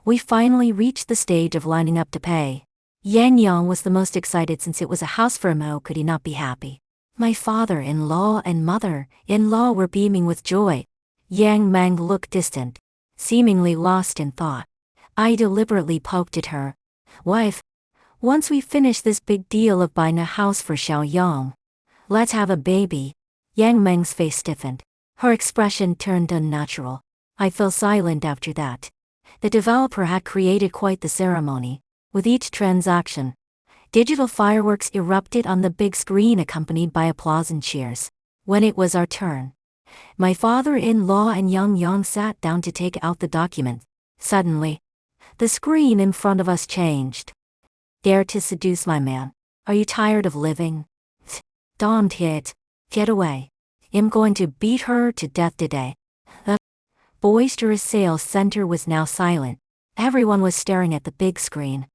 we finally reached the stage of lining up to pay. Yang Yang was the most excited since it was a house for him. How could he not be happy? My father-in-law and mother-in-law were beaming with joy. Yang Meng looked distant, seemingly lost in thought. I deliberately poked at her. Wife, once we finish this big deal of buying a house for Xiao Yang, let's have a baby. Yang Meng's face stiffened. Her expression turned unnatural. I fell silent after that. The developer had created quite the ceremony. With each transaction, digital fireworks erupted on the big screen accompanied by applause and cheers. When it was our turn, my father-in-law and Yang Yang sat down to take out the document. Suddenly, the screen in front of us changed. Dare to seduce my man? Are you tired of living? Don't hit. Get away. I'm going to beat her to death today. The boisterous sales center was now silent. Everyone was staring at the big screen.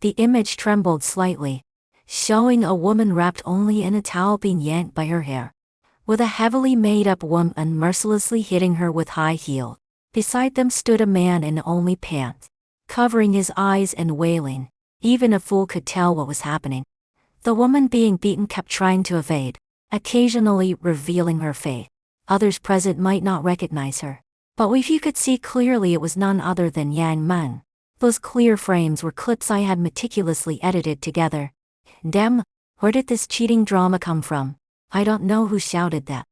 The image trembled slightly, showing a woman wrapped only in a towel being yanked by her hair, with a heavily made-up woman mercilessly hitting her with high heels. Beside them stood a man in only pants, covering his eyes and wailing. Even a fool could tell what was happening. The woman being beaten kept trying to evade, occasionally revealing her face. Others present might not recognize her, but if you could see clearly, it was none other than Yang Meng. Those clear frames were clips I had meticulously edited together. Damn, where did this cheating drama come from? I don't know who shouted that,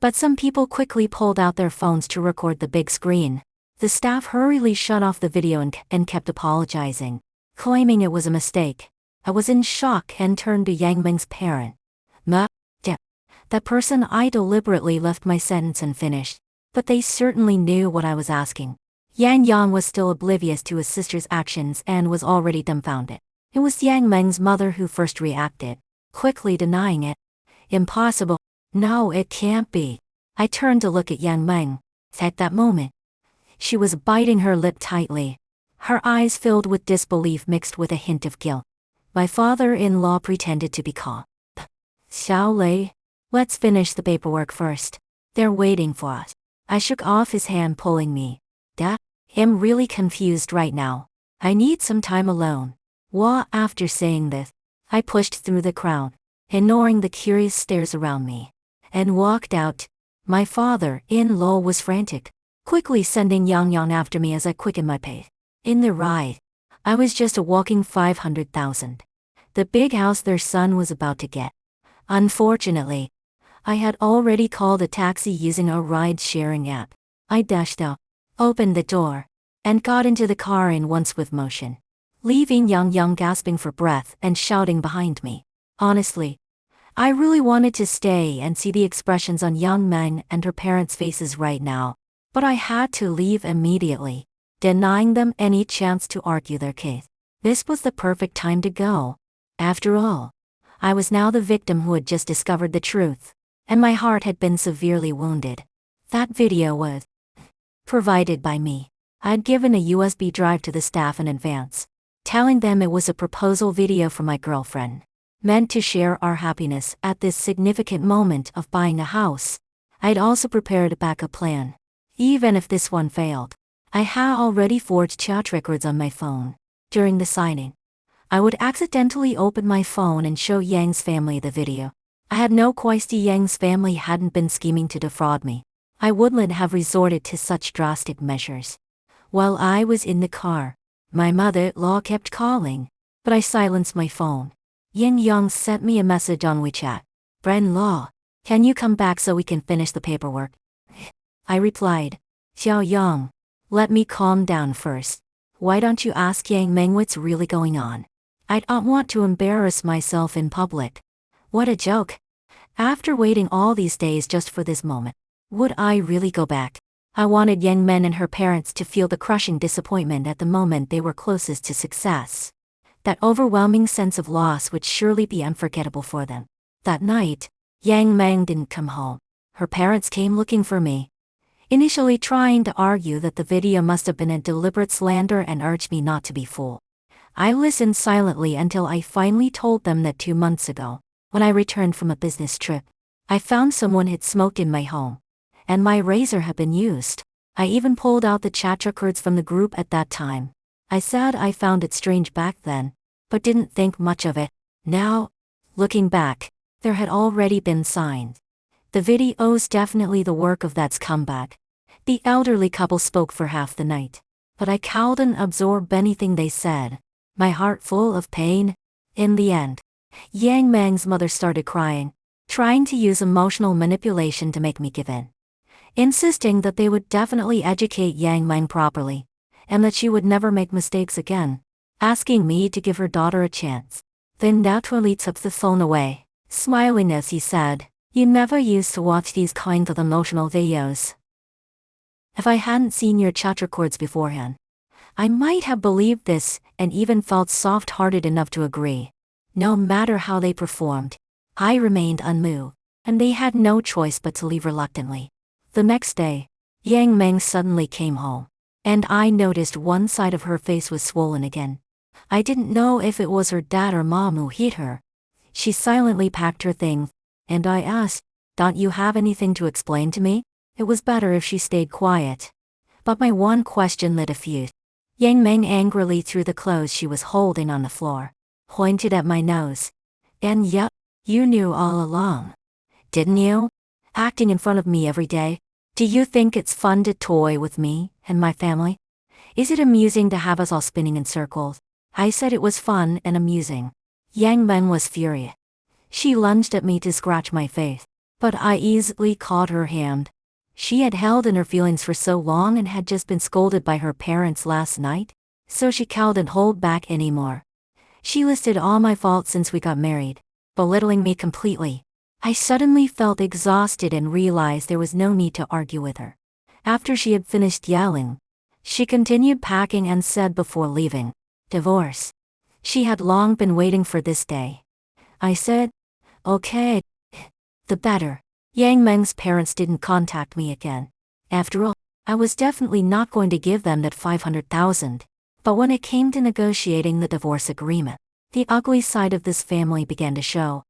but some people quickly pulled out their phones to record the big screen. The staff hurriedly shut off the video and kept apologizing, claiming it was a mistake. I was in shock and turned to Yang Meng's parent. That person. I deliberately left my sentence unfinished, but they certainly knew what I was asking. Yang Yang was still oblivious to his sister's actions and was already dumbfounded. It was Yang Meng's mother who first reacted, quickly denying it. Impossible. No, it can't be. I turned to look at Yang Meng. At that moment, she was biting her lip tightly. Her eyes filled with disbelief mixed with a hint of guilt. My father-in-law pretended to be calm. Xiao Lei, let's finish the paperwork first. They're waiting for us. I shook off his hand, pulling me. Dad, I'm really confused right now. I need some time alone. After saying this, I pushed through the crowd, ignoring the curious stares around me, and walked out. My father-in-law was frantic, quickly sending Yang Yang after me as I quickened my pace. In the ride, I was just a walking 500,000. The big house their son was about to get. Unfortunately, I had already called a taxi using a ride-sharing app. I dashed out, opened the door, and got into the car in one swift motion, leaving Yang Yang gasping for breath and shouting behind me. Honestly, I really wanted to stay and see the expressions on Yang Meng and her parents' faces right now, but I had to leave immediately, denying them any chance to argue their case. This was the perfect time to go. After all, I was now the victim who had just discovered the truth, and my heart had been severely wounded. That video was provided by me. I'd given a USB drive to the staff in advance, telling them it was a proposal video from my girlfriend, meant to share our happiness at this significant moment of buying a house. I'd also prepared a backup plan. Even if this one failed, I had already forged chat records on my phone. During the signing, I would accidentally open my phone and show Yang's family the video. I had no quasi Yang's family hadn't been scheming to defraud me. I wouldn't have resorted to such drastic measures. While I was in the car, my mother-in-law kept calling, but I silenced my phone. Yang Yang sent me a message on WeChat. "Bren-law, can you come back so we can finish the paperwork?" I replied, "Xiao Yang, let me calm down first. Why don't you ask Yang Meng what's really going on? I don't want to embarrass myself in public." What a joke. After waiting all these days just for this moment, would I really go back? I wanted Yang Meng and her parents to feel the crushing disappointment at the moment they were closest to success. That overwhelming sense of loss would surely be unforgettable for them. That night, Yang Meng didn't come home. Her parents came looking for me. initially trying to argue that the video must have been a deliberate slander and urged me not to be fooled. I listened silently until I finally told them that 2 months ago, when I returned from a business trip, I found someone had smoked in my home, and my razor had been used. I even pulled out the chat records from the group at that time. I said I found it strange back then, but didn't think much of it. Now, looking back, there had already been signs. The video's definitely the work of that scumbag. The elderly couple spoke for half the night, but I cowed and absorbed anything they said, my heart full of pain. In the end, Yang Meng's mother started crying, trying to use emotional manipulation to make me give in, insisting that they would definitely educate Yang Meng properly, and that she would never make mistakes again, asking me to give her daughter a chance. Then naturally took the phone away, smiling as he said, "You never used to watch these kinds of emotional videos." If I hadn't seen your chat records beforehand, I might have believed this and even felt soft-hearted enough to agree. No matter how they performed, I remained unmoved, and they had no choice but to leave reluctantly. The next day, Yang Meng suddenly came home, and I noticed one side of her face was swollen again. I didn't know if it was her dad or mom who hit her. She silently packed her things, and I asked, "Don't you have anything to explain to me?" It was better if she stayed quiet. But my one question lit a fuse. Yang Meng angrily threw the clothes she was holding on the floor, pointed at my nose. "And yep, you knew all along, didn't you? Acting in front of me every day. Do you think it's fun to toy with me and my family? Is it amusing to have us all spinning in circles?" I said it was fun and amusing. Yang Meng was furious. She lunged at me to scratch my face, but I easily caught her hand. She had held in her feelings for so long and had just been scolded by her parents last night, so she couldn't hold back anymore. She listed all my faults since we got married, belittling me completely. I suddenly felt exhausted and realized there was no need to argue with her. After she had finished yelling, she continued packing and said before leaving, "Divorce." She had long been waiting for this day. I said, "Okay, the better." Yang Meng's parents didn't contact me again. After all, I was definitely not going to give them that 500,000. But when it came to negotiating the divorce agreement, the ugly side of this family began to show.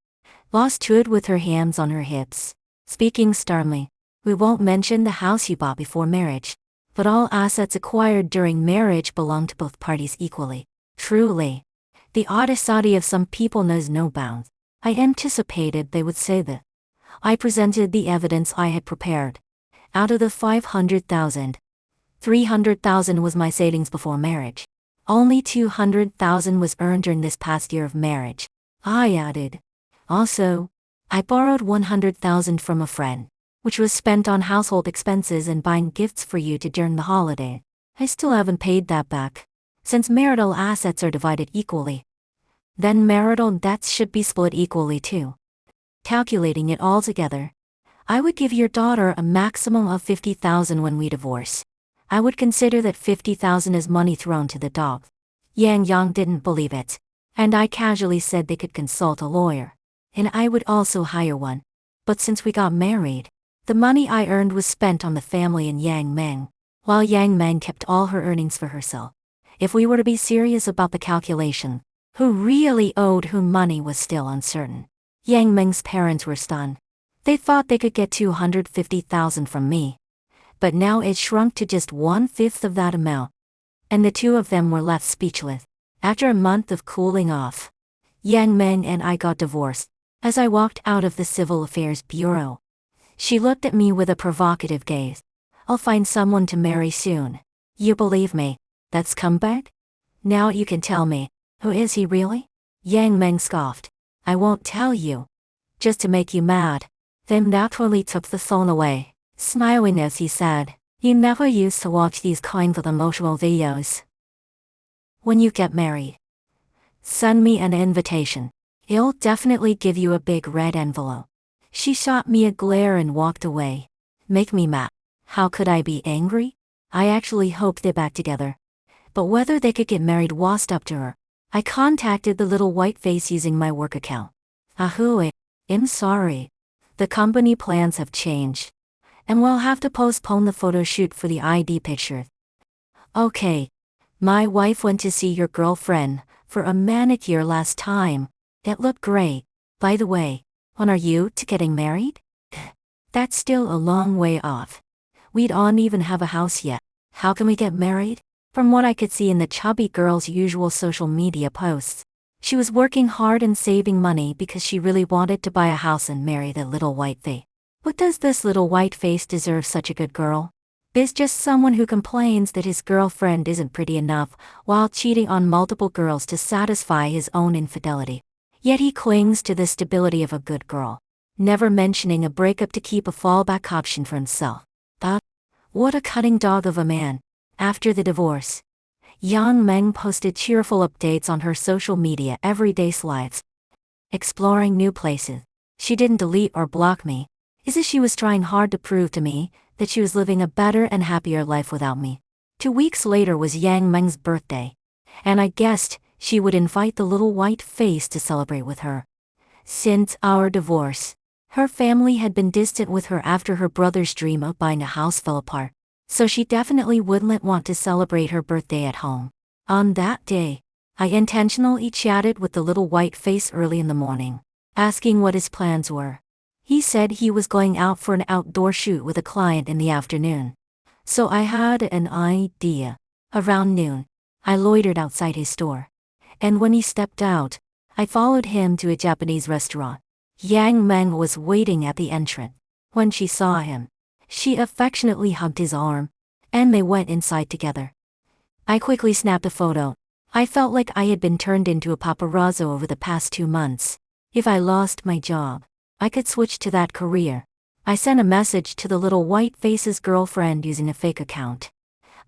Law stood with her hands on her hips, speaking sternly, "We won't mention the house you bought before marriage, but all assets acquired during marriage belong to both parties equally." Truly, the audacity of some people knows no bounds. I anticipated they would say that. I presented the evidence I had prepared. Out of the 500,000, 300,000 was my savings before marriage. Only 200,000 was earned during this past year of marriage. I added. Also, I borrowed 100,000 from a friend, which was spent on household expenses and buying gifts for you to during the holiday. I still haven't paid that back. Since marital assets are divided equally, then marital debts should be split equally too. Calculating it all together, I would give your daughter a maximum of 50,000 when we divorce. I would consider that 50,000 is money thrown to the dogs. Yang Yang didn't believe it, and I casually said they could consult a lawyer, and I would also hire one. But since we got married, the money I earned was spent on the family and Yang Meng, while Yang Meng kept all her earnings for herself. If we were to be serious about the calculation, who really owed whom money was still uncertain. Yang Meng's parents were stunned. They thought they could get 250,000 from me. But now it shrunk to just 1/5 of that amount. And the two of them were left speechless. After a month of cooling off, Yang Meng and I got divorced. As I walked out of the Civil Affairs Bureau, she looked at me with a provocative gaze. "I'll find someone to marry soon. You believe me? That scumbag? Now you can tell me, who is he really?" Yang Meng scoffed. "I won't tell you. Just to make you mad." Then naturally took the phone away, smiling as he said, "You never used to watch these kinds of emotional videos. When you get married, send me an invitation. I'll definitely give you a big red envelope." She shot me a glare and walked away. Make me mad. How could I be angry? I actually hoped they're back together. But whether they could get married was up to her. I contacted the little white face using my work account. "Ahoo, I'm sorry. The company plans have changed. and we'll have to postpone the photo shoot for the ID picture. Okay. My wife went to see your girlfriend for a manicure last time. It looked great. By the way, when are you two getting married? That's still a long way off. We don't even have a house yet. How can we get married? From what I could see in the chubby girl's usual social media posts, she was working hard and saving money because she really wanted to buy a house and marry the little white face. What does this little white face deserve such a good girl? Is just someone who complains that his girlfriend isn't pretty enough while cheating on multiple girls to satisfy his own infidelity. Yet he clings to the stability of a good girl, never mentioning a breakup to keep a fallback option for himself. What a cutting dog of a man. After the divorce, Yang Meng posted cheerful updates on her social media everyday lives, exploring new places. She didn't delete or block me. It's as she was trying hard to prove to me that she was living a better and happier life without me. 2 weeks later was Yang Meng's birthday, and I guessed she would invite the little white face to celebrate with her. Since our divorce, her family had been distant with her after her brother's dream of buying a house fell apart, so she definitely wouldn't want to celebrate her birthday at home. On that day, I intentionally chatted with the little white face early in the morning, asking what his plans were. He said he was going out for an outdoor shoot with a client in the afternoon. So I had an idea. Around noon, I loitered outside his store. And when he stepped out, I followed him to a Japanese restaurant. Yang Meng was waiting at the entrance. When she saw him, she affectionately hugged his arm, and they went inside together. I quickly snapped a photo. I felt like I had been turned into a paparazzo over the past 2 months. If I lost my job, I could switch to that career. I sent a message to the little white face's girlfriend using a fake account.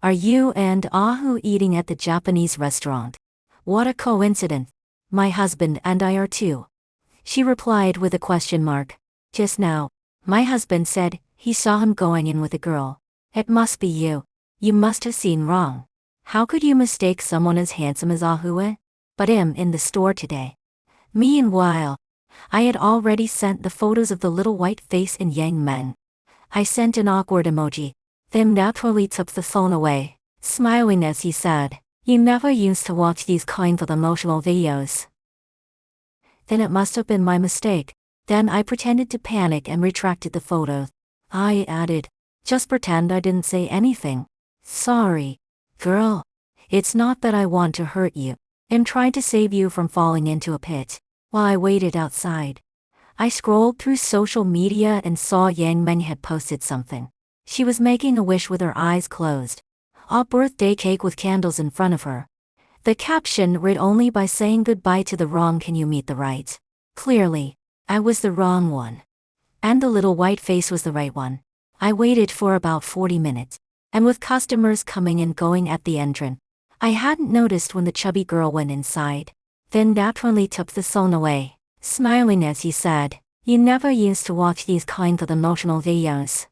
Are you and Ahu eating at the Japanese restaurant? What a coincidence. My husband and I are too. She replied with a question mark. Just now, my husband said he saw him going in with a girl. It must be you. You must have seen wrong. How could you mistake someone as handsome as Ahu? But him in the store today. Meanwhile, I had already sent the photos of the little white face and Yang Meng. I sent an awkward emoji. Then naturally took the phone away, smiling as he said, "You never used to watch these kinds of emotional videos." Then it must have been my mistake. Then I pretended to panic and retracted the photos. I added, "Just pretend I didn't say anything. Sorry, girl. It's not that I want to hurt you. I'm trying to save you from falling into a pit." While I waited outside, I scrolled through social media and saw Yang Meng had posted something. She was making a wish with her eyes closed. A birthday cake with candles in front of her. The caption read only by saying goodbye to the wrong can you meet the right. Clearly, I was the wrong one. And the little white face was the right one. I waited for about 40 minutes, and with customers coming and going at the entrance, I hadn't noticed when the chubby girl went inside. Then naturally took the phone away, smiling as he said, "You never used to watch these kinds of emotional videos."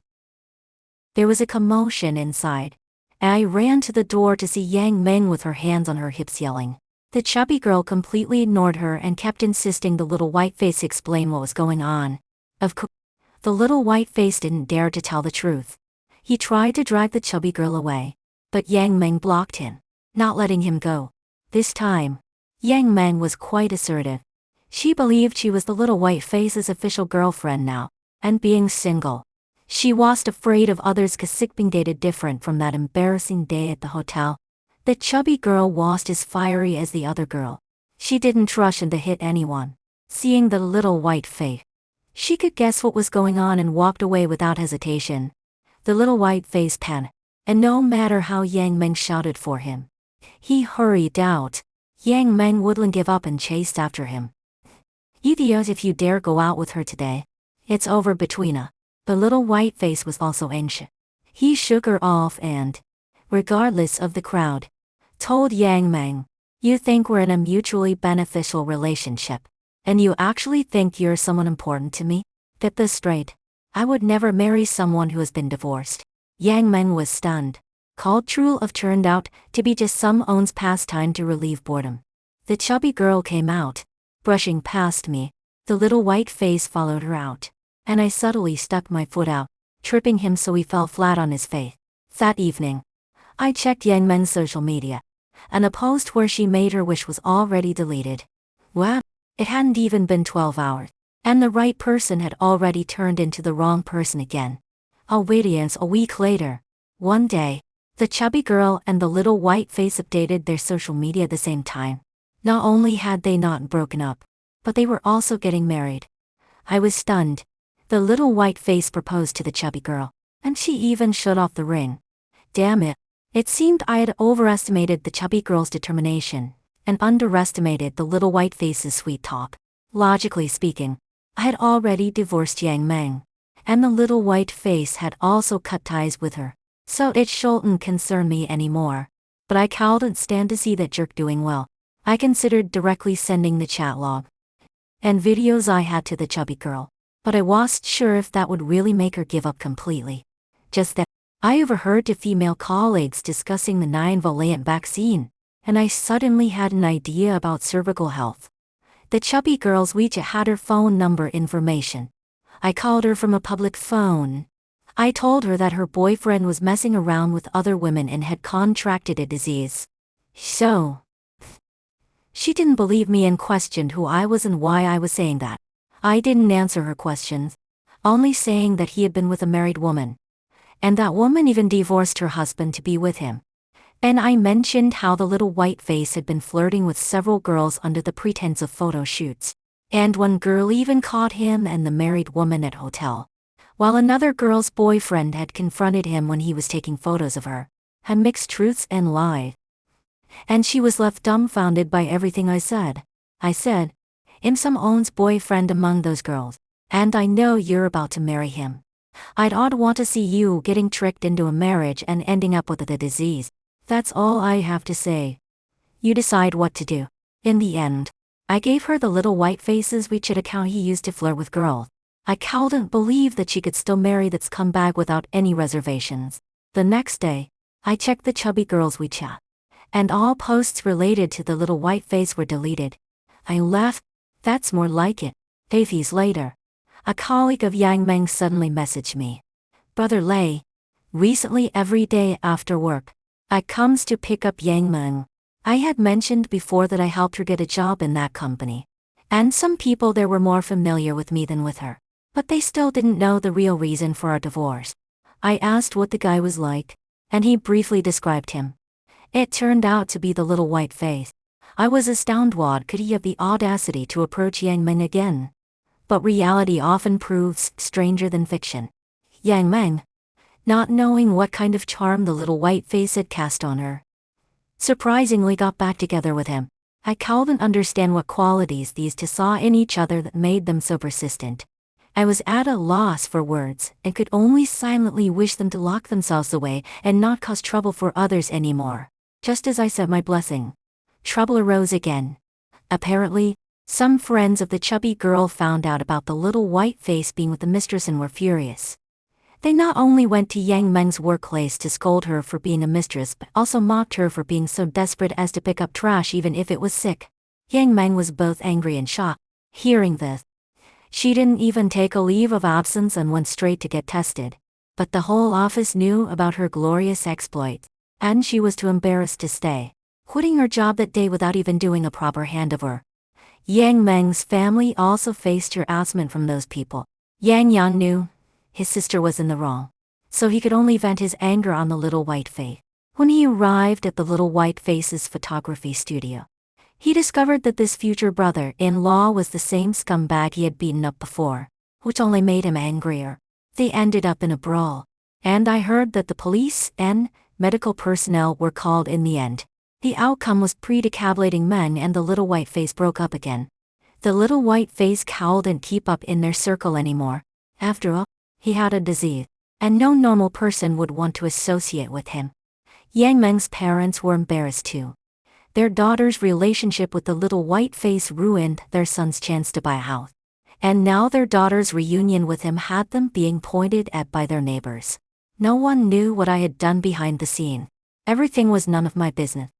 There was a commotion inside, and I ran to the door to see Yang Meng with her hands on her hips yelling. The chubby girl completely ignored her and kept insisting the little white face explain what was going on. Of course, the little white face didn't dare to tell the truth. He tried to drag the chubby girl away, but Yang Meng blocked him, not letting him go. This time, Yang Meng was quite assertive. She believed she was the little white face's official girlfriend now, and being single, she wasn't afraid of others cause being dated different from that embarrassing day at the hotel. The chubby girl wasn't as fiery as the other girl. She didn't rush in to hit anyone. Seeing the little white face, she could guess what was going on and walked away without hesitation. The little white face panicked, and no matter how Yang Meng shouted for him, he hurried out. Yang Meng wouldn't give up and chased after him. "Idiot, if you dare go out with her today, it's over between us." The little white face was also anxious. He shook her off and, regardless of the crowd, told Yang Meng, "You think we're in a mutually beneficial relationship, and you actually think you're someone important to me? Get this straight. I would never marry someone who has been divorced." Yang Meng was stunned. Called true love turned out to be just someone's pastime to relieve boredom. The chubby girl came out, brushing past me. The little white face followed her out, and I subtly stuck my foot out. tripping him so he fell flat on his face. That evening, I checked Yang Meng's social media, and a post where she made her wish was already deleted. Well, it hadn't even been 12 hours, and the right person had already turned into the wrong person again. Obedience. A week later, one day, the chubby girl and the little white face updated their social media at the same time. Not only had they not broken up, but they were also getting married. I was stunned. The little white face proposed to the chubby girl, and she even showed off the ring. Damn it. It seemed I had overestimated the chubby girl's determination, and underestimated the little white face's sweet talk. Logically speaking, I had already divorced Yang Meng, and the little white face had also cut ties with her, so it shouldn't concern me anymore. But I couldn't stand to see that jerk doing well. I considered directly sending the chat log and videos I had to the chubby girl, but I wasn't sure if that would really make her give up completely. Just then, I overheard two female colleagues discussing the 9-valent vaccine, and I suddenly had an idea about cervical health. The chubby girl's WeChat had her phone number information. I called her from a public phone. I told her that her boyfriend was messing around with other women and had contracted a disease. So, she didn't believe me and questioned who I was and why I was saying that. I didn't answer her questions, only saying that he had been with a married woman, and that woman even divorced her husband to be with him. And I mentioned how the little white face had been flirting with several girls under the pretense of photo shoots, and one girl even caught him and the married woman at hotel, while another girl's boyfriend had confronted him when he was taking photos of her, had mixed truths and lies. And she was left dumbfounded by everything I said. I said, "I'm some own's boyfriend among those girls, and I know you're about to marry him. I'd ought want to see you getting tricked into a marriage and ending up with the disease. That's all I have to say. You decide what to do." In the end, I gave her the little white face's WeChat account he used to flirt with girls. I couldn't believe that she could still marry that scumbag without any reservations. The next day, I checked the chubby girl's WeChat, and all posts related to the little white face were deleted. I laughed. That's more like it. Days later, a colleague of Yang Meng suddenly messaged me. "Brother Lei, recently every day after work, I comes to pick up Yang Meng. I had mentioned before that I helped her get a job in that company, and some people there were more familiar with me than with her, but they still didn't know the real reason for our divorce. I asked what the guy was like, and he briefly described him. It turned out to be the little white face. I was astounded. What could he have the audacity to approach Yang Meng again? But reality often proves stranger than fiction. Yang Meng, not knowing what kind of charm the little white face had cast on her, surprisingly got back together with him. I couldn't understand what qualities these two saw in each other that made them so persistent. I was at a loss for words and could only silently wish them to lock themselves away and not cause trouble for others anymore. Just as I said my blessing, trouble arose again. Apparently, some friends of the chubby girl found out about the little white face being with the mistress and were furious. They not only went to Yang Meng's workplace to scold her for being a mistress but also mocked her for being so desperate as to pick up trash even if it was sick. Yang Meng was both angry and shocked. Hearing this, she didn't even take a leave of absence and went straight to get tested. But the whole office knew about her glorious exploits, and she was too embarrassed to stay, quitting her job that day without even doing a proper handover. Yang Meng's family also faced harassment from those people. Yang Yan knew his sister was in the wrong, so he could only vent his anger on the little white face. When he arrived at the little white face's photography studio, he discovered that this future brother-in-law was the same scumbag he had beaten up before, which only made him angrier. They ended up in a brawl, and I heard that the police and medical personnel were called in the end. The outcome was pre-decapitating men and the little white face broke up again. The little white face couldn't keep up in their circle anymore. After all, he had a disease, and no normal person would want to associate with him. Yang Meng's parents were embarrassed too. Their daughter's relationship with the little white face ruined their son's chance to buy a house, and now their daughter's reunion with him had them being pointed at by their neighbors. No one knew what I had done behind the scene. Everything was none of my business.